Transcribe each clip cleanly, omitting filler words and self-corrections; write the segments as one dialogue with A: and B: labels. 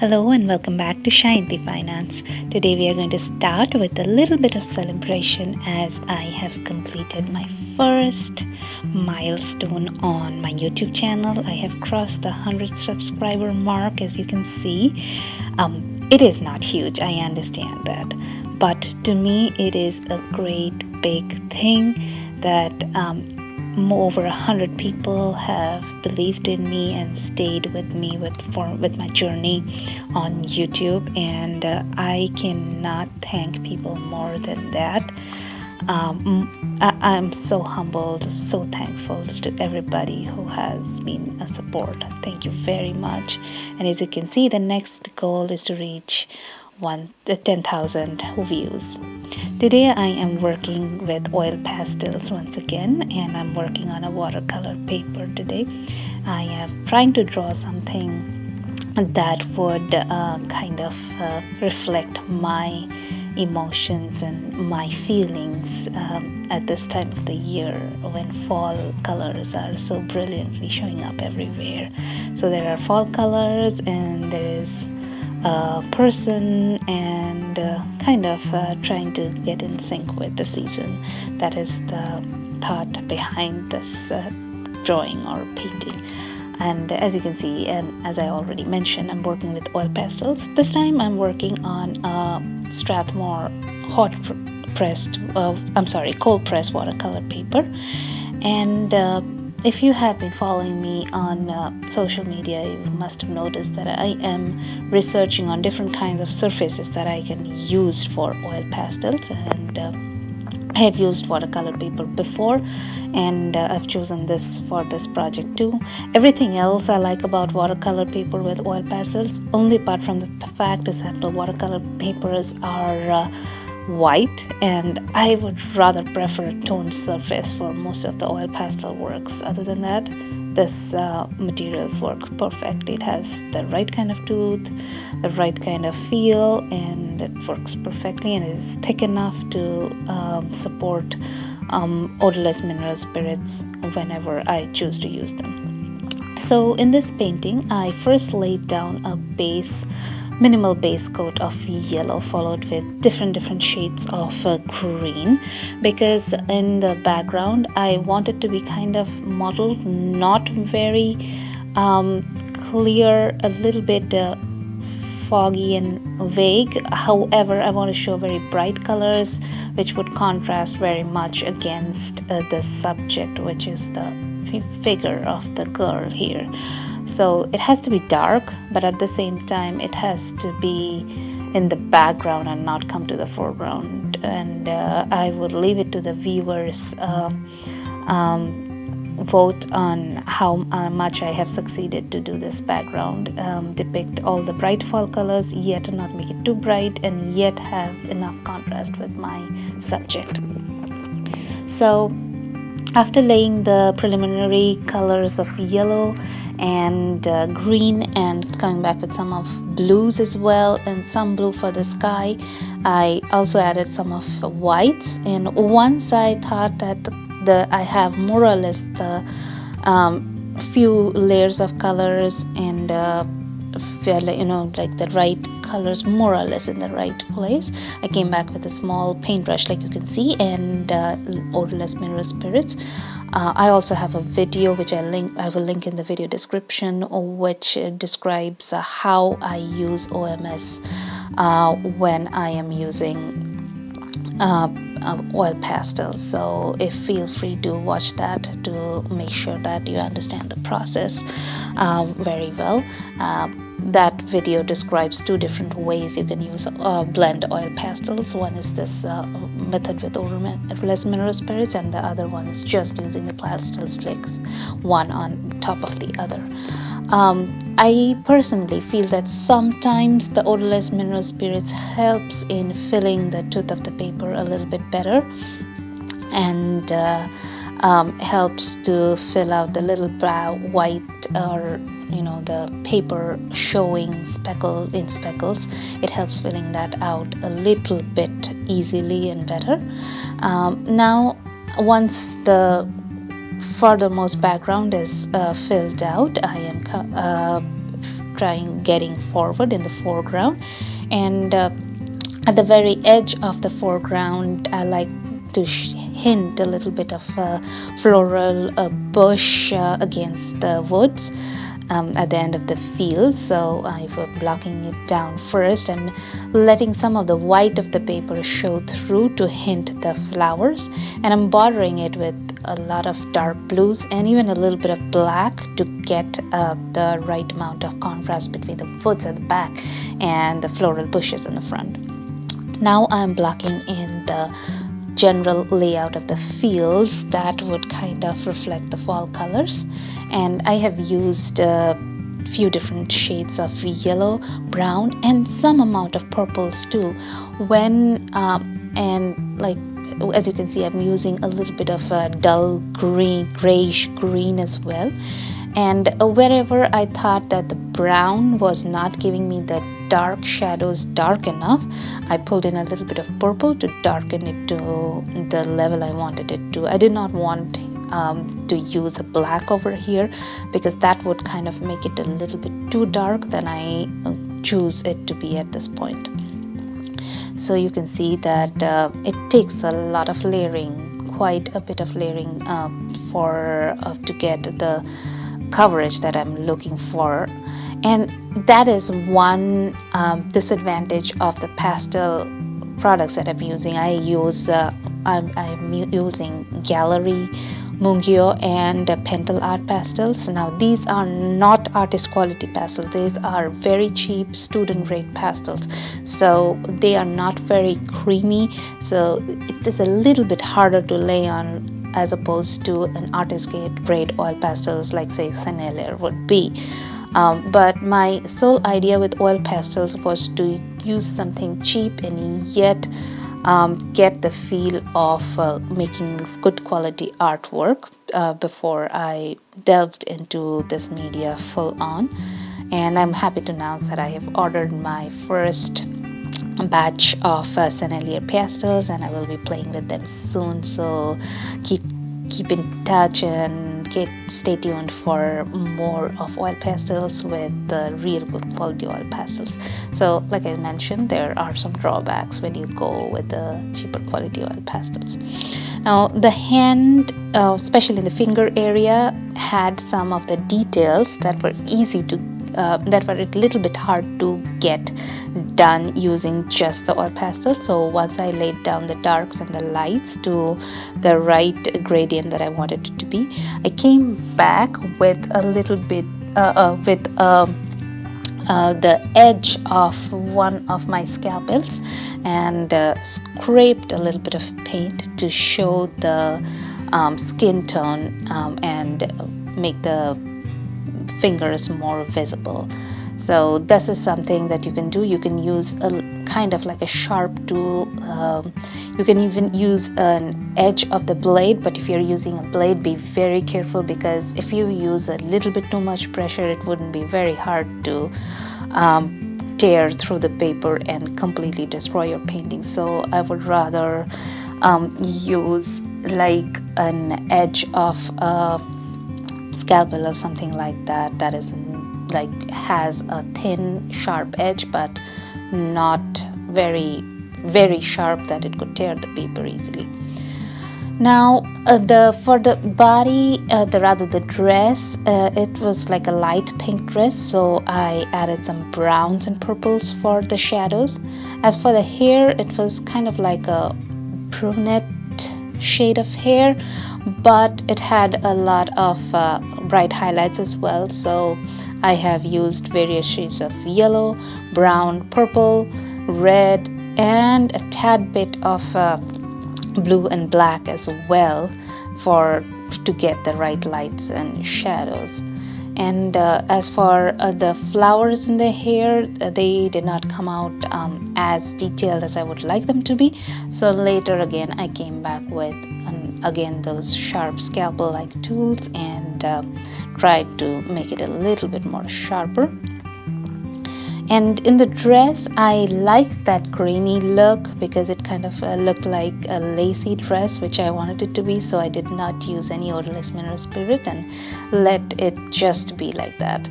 A: Hello and welcome back to Sayanti Finance. Today we are going to start with a little bit of celebration as I have completed my first milestone on my YouTube channel. I have crossed the 100 subscriber mark, as you can see. It is not huge, I understand that, but to me it is a great big thing that over 100 people have believed in me and stayed with me with my journey on YouTube, and I cannot thank people more than that. I'm so humbled, so thankful to everybody who has been a support. Thank you very much. And as you can see, the next goal is to reach 10,000 views. Today I am working with oil pastels once again, and I'm working on a watercolor paper today. I am trying to draw something that would kind of reflect my emotions and my feelings at this time of the year when fall colors are so brilliantly showing up everywhere. So there are fall colors and there is a person and kind of trying to get in sync with the season. That is the thought behind this drawing or painting. And as you can see, and as I already mentioned, I'm working with oil pastels. This time I'm working on Strathmore cold pressed watercolor paper. And if you have been following me on social media, you must have noticed that I am researching on different kinds of surfaces that I can use for oil pastels, and I have used watercolor paper before, and I've chosen this for this project too. Everything else I like about watercolor paper with oil pastels, only apart from the fact is that the watercolor papers are white, and I would rather prefer a toned surface for most of the oil pastel works. Other than that, this material works perfectly. It has the right kind of tooth, the right kind of feel, and it works perfectly, and is thick enough to support odorless mineral spirits whenever I choose to use them. So in this painting, I first laid down a minimal base coat of yellow, followed with different shades of green, because in the background I wanted to be kind of mottled, not very clear, a little bit foggy and vague. However, I want to show very bright colors which would contrast very much against the subject, which is the figure of the girl here. So it has to be dark, but at the same time it has to be in the background and not come to the foreground. And I would leave it to the viewers vote on how much I have succeeded to do this background, depict all the bright fall colors, yet not make it too bright, and yet have enough contrast with my subject. So after laying the preliminary colors of yellow and green, and coming back with some of blues as well, and some blue for the sky, I also added some of whites. And once I thought that I have more or less the few layers of colors and like the right colors more or less in the right place, I came back with a small paintbrush, like you can see, and odorless mineral spirits. I also have a video which I will link in the video description, which describes how I use OMS when I am using oil pastels. So feel free to watch that to make sure that you understand the process very well. That video describes two different ways you can use blend oil pastels. One is this method with odorless mineral spirits, and the other one is just using the pastel slicks, one on top of the other. I personally feel that sometimes the odorless mineral spirits helps in filling the tooth of the paper a little bit better, and helps to fill out the little white, or the paper showing speckles. It helps filling that out a little bit easily and better. Now once the furthermost background is filled out, I am trying getting forward in the foreground. And at the very edge of the foreground, I like to hint a little bit of floral bush against the woods at the end of the field. So I'm blocking it down first. I'm letting some of the white of the paper show through to hint the flowers, and I'm bordering it with a lot of dark blues and even a little bit of black to get the right amount of contrast between the woods at the back and the floral bushes in the front. Now I'm blocking in the general layout of the fields that would kind of reflect the fall colors, and I have used a few different shades of yellow, brown, and some amount of purples too. And like as you can see, I'm using a little bit of a dull green, grayish green as well. And wherever I thought that the brown was not giving me the dark shadows dark enough, I pulled in a little bit of purple to darken it to the level I wanted it to. I did not want to use a black over here because that would kind of make it a little bit too dark than I choose it to be at this point. So you can see that it takes a lot of layering, quite a bit of layering to get the coverage that I'm looking for. And that is one disadvantage of the pastel products that I'm using. I'm using Gallery, Mungyo, and Pentel art pastels. Now these are not artist quality pastels. These are very cheap student grade pastels, so they are not very creamy, so it is a little bit harder to lay on as opposed to an artist grade oil pastels like say Sayanti would be. But my sole idea with oil pastels was to use something cheap and yet get the feel of making good quality artwork before I delved into this media full on. And I'm happy to announce that I have ordered my first batch of Sayanti pastels, and I will be playing with them soon. So keep in touch and stay tuned for more of oil pastels with the real good quality oil pastels. So like I mentioned, there are some drawbacks when you go with the cheaper quality oil pastels. Now the hand, especially in the finger area, had some of the details that were easy to that were a little bit hard to get done using just the oil pastel. So once I laid down the darks and the lights to the right gradient that I wanted it to be, I came back with a little bit with the edge of one of my scalpels and scraped a little bit of paint to show the skin tone and make the fingers more visible. So this is something that you can do. You can use a kind of like a sharp tool. You can even use an edge of the blade, but if you're using a blade, be very careful, because if you use a little bit too much pressure, it wouldn't be very hard to tear through the paper and completely destroy your painting. So I would rather use like an edge of scalpel or something like that, that is like has a thin sharp edge but not very sharp that it could tear the paper easily. Now for the body, the dress, it was like a light pink dress, so I added some browns and purples for the shadows. As for the hair, it was kind of like a brunette shade of hair, but it had a lot of bright highlights as well. So I have used various shades of yellow, brown, purple, red, and a tad bit of blue and black as well to get the right lights and shadows. And as for the flowers in the hair, they did not come out as detailed as I would like them to be. So later again, I came back with again those sharp scalpel like tools and tried to make it a little bit more sharper. And in the dress, I liked that grainy look because it kind of looked like a lacy dress, which I wanted it to be. So I did not use any odorless mineral spirit and let it just be like that.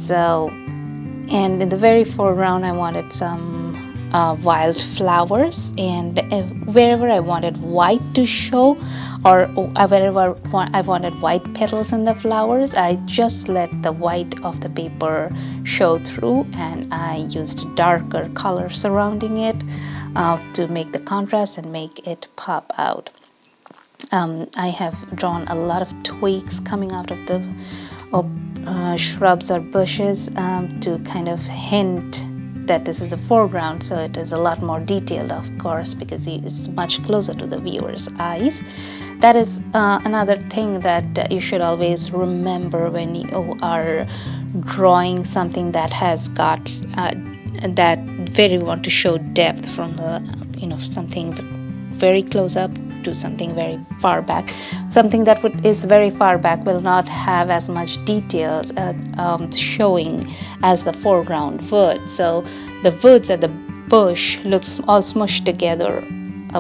A: So And in the very foreground I wanted some wild flowers, and wherever I wanted white to show, or wherever I wanted white petals in the flowers, I just let the white of the paper show through, and I used darker color surrounding it to make the contrast and make it pop out. I have drawn a lot of twigs coming out of the shrubs or bushes to kind of hint that this is a foreground, so it is a lot more detailed, of course, because it's much closer to the viewer's eyes. That is another thing that you should always remember when you are drawing something that has got that very want to show depth from the something very close up to something very far back. Something that is very far back will not have as much details showing as the foreground would. So the woods at the bush looks all smushed together,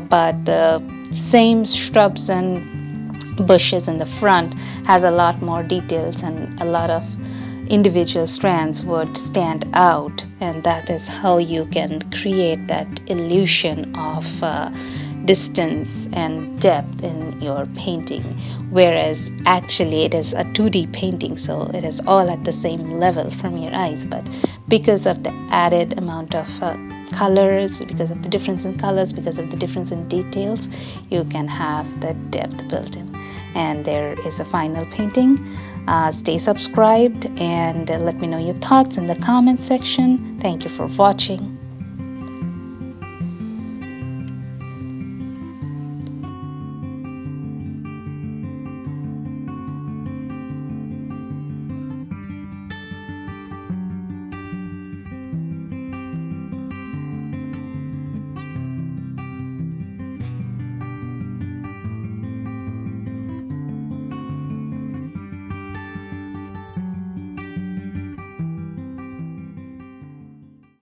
A: but the same shrubs and bushes in the front has a lot more details, and a lot of individual strands would stand out, and that is how you can create that illusion of distance and depth in your painting, whereas actually it is a 2D painting, so it is all at the same level from your eyes. But because of the added amount of colors, because of the difference in colors, because of the difference in details, you can have the depth built in. And there is a final painting. Stay subscribed and let me know your thoughts in the comment section. Thank you for watching.